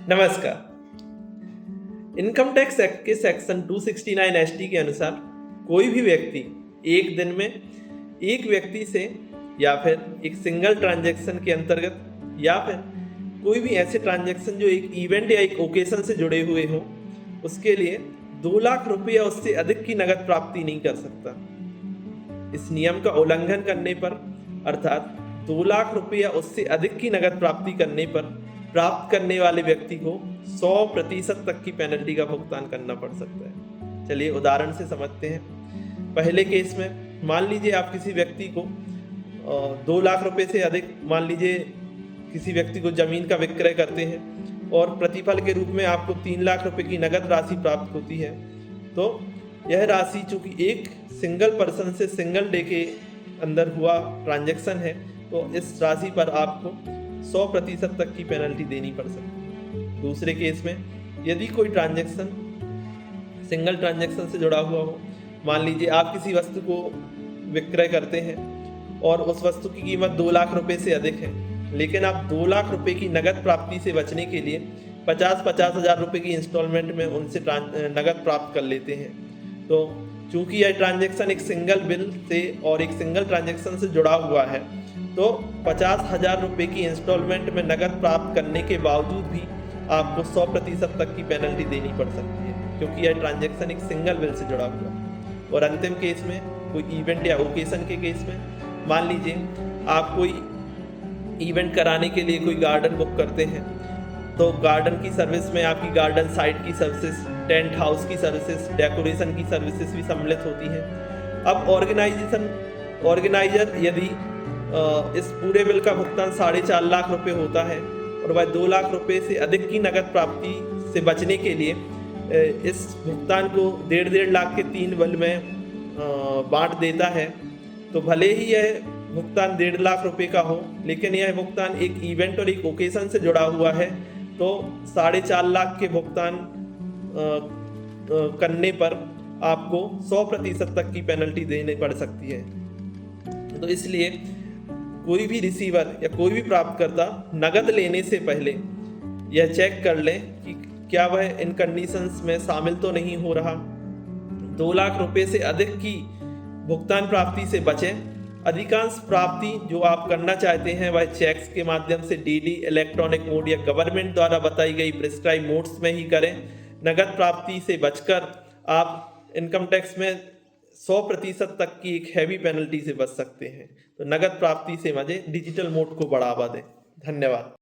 नमस्कार। Income tax act के section 269 ST के अनुसार कोई भी व्यक्ति एक दिन में एक व्यक्ति से या फिर एक सिंगल ट्रांजैक्शन के अंतर्गत या फिर कोई भी ऐसे ट्रांजैक्शन जो एक इवेंट या एक ओकेशन से जुड़े हुए हों उसके लिए 2 लाख रुपये या उससे अधिक की नगद प्राप्ति नहीं कर सकता। इस नियम का उल्लंघन करने पर अर्थात 2 लाख रुपये या उससे अधिक की नगद प्राप्ति करने पर प्राप्त करने वाले व्यक्ति को 100% तक की पेनल्टी का भुगतान करना पड़ सकता है। चलिए उदाहरण से समझते हैं। पहले केस में मान लीजिए आप किसी व्यक्ति को 2 लाख रुपए से अधिक, मान लीजिए किसी व्यक्ति को जमीन का विक्रय करते हैं और प्रतिफल के रूप में आपको 3 लाख रुपए की नगद राशि प्राप्त होती है। तो यह राशि चूंकि एक सिंगल पर्सन से सिंगल डे के अंदर हुआ ट्रांजैक्शन है तो इस राशि पर आपको 100% तक की पेनल्टी देनी पड़ सकती है। दूसरे केस में यदि कोई ट्रांजैक्शन सिंगल ट्रांजैक्शन से जुड़ा हुआ हो, मान लीजिए आप किसी वस्तु को विक्रय करते हैं और उस वस्तु की कीमत 2 लाख रुपए से अधिक है, लेकिन आप 2 लाख रुपए की नगद प्राप्ति से बचने के लिए 50-50 हज़ार रुपये की इंस्टॉलमेंट में उनसे नगद प्राप्त कर लेते हैं। तो चूंकि यह ट्रांजैक्शन एक सिंगल बिल से और एक सिंगल ट्रांजैक्शन से जुड़ा हुआ है तो 50,000 रुपये की इंस्टॉलमेंट में नगद प्राप्त करने के बावजूद भी आपको 100% तक की पेनल्टी देनी पड़ सकती है, क्योंकि यह ट्रांजैक्शन एक सिंगल बिल से जुड़ा हुआ है। और अंतिम केस में कोई इवेंट या ओकेशन के केस में मान लीजिए आप कोई इवेंट कराने के लिए कोई गार्डन बुक करते हैं तो गार्डन की सर्विस में आपकी गार्डन साइट की सर्विसेज, टेंट हाउस की सर्विसेज, डेकोरेशन की सर्विसेज भी सम्मिलित होती हैं। अब ऑर्गेनाइजर यदि इस पूरे बिल का भुगतान 4.5 लाख रुपए होता है और वह 2 लाख रुपए से अधिक की नगद प्राप्ति से बचने के लिए इस भुगतान को 1.5 लाख के 3 बिल में बांट देता है, तो भले ही यह भुगतान 1.5 लाख रुपए का हो लेकिन यह भुगतान एक इवेंट और एक ओकेशन से जुड़ा हुआ है तो 4.5 लाख के भुगतान करने पर आपको 100% तक की पेनल्टी देनी पड़ सकती है। तो इसलिए कोई भी रिसीवर या कोई भी प्राप्तकर्ता नगद लेने से पहले यह चेक कर ले कि क्या वह इन कंडीशंस में शामिल तो नहीं हो रहा। 2 लाख रुपए से अधिक की भुगतान प्राप्ति से बचें। अधिकांश प्राप्ति जो आप करना चाहते हैं वह चेक्स के माध्यम से डीडी, इलेक्ट्रॉनिक मोड या गवर्नमेंट द्वारा बताई गई प्रिस्क्राइब मोड्स में ही करें। नगद प्राप्ति से बचकर आप इनकम टैक्स में 100% तक की एक हैवी पेनल्टी से बच सकते हैं। तो नगद प्राप्ति से बचें, डिजिटल मोड को बढ़ावा दें। धन्यवाद।